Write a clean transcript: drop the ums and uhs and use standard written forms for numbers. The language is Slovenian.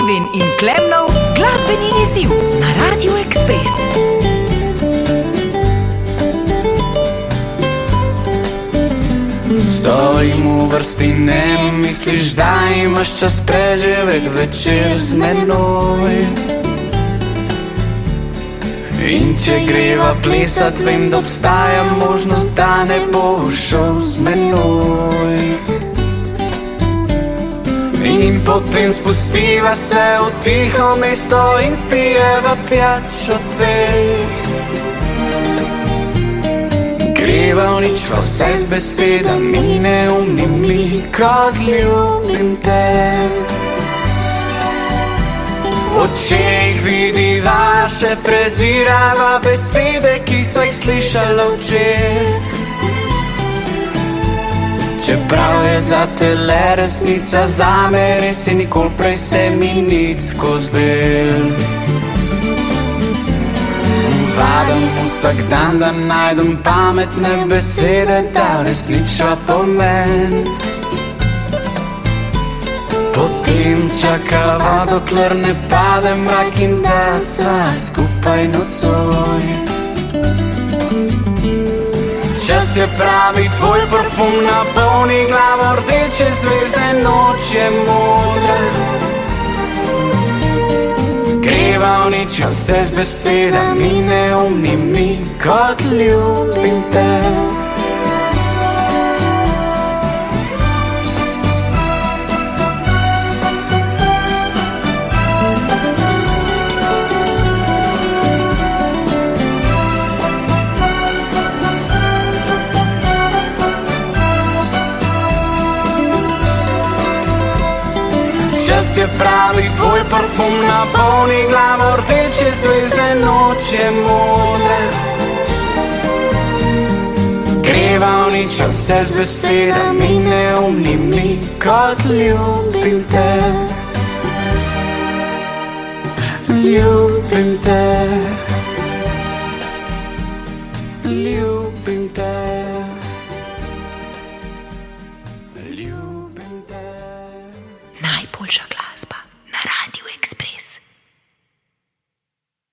Kevin in Klemnov glasbeni izziv na Radiu Ekspres. Stojim v vrsti, ne misliš, da imaš čas preživeti večer z menoj. In če greva plesat, vem, da obstaja možnost, da ne boš šel z menoj. In potem spustiva se v tiho mesto in spijeva pijačo dveh. Greva v nič, vse z besedami neumnimi, kot ljubim te. V očeh vidiva še prezirava besede, ki sva jih slišala včeraj. Čeprav je za tele resnica, zame res je nikoli prej se mi ni tako zdel. Vadim vsak dan, da najdem pametne besede, da resnično pomen. Potem čakava, dokler ne pade mrak in da sva skupaj nocoj. Čas je pravi, tvoj parfum napolni glavo, rdeče zvezde, noč je modra. Greva v nič, vse z besedami neumnimi, kot ljubim te. Čas je pravi, tvoj parfum napolni glavo, rdeče zvezde, noč je modra. Greva v nič, vse z besedami neumnimi, kot ljubim te. Ljubim te.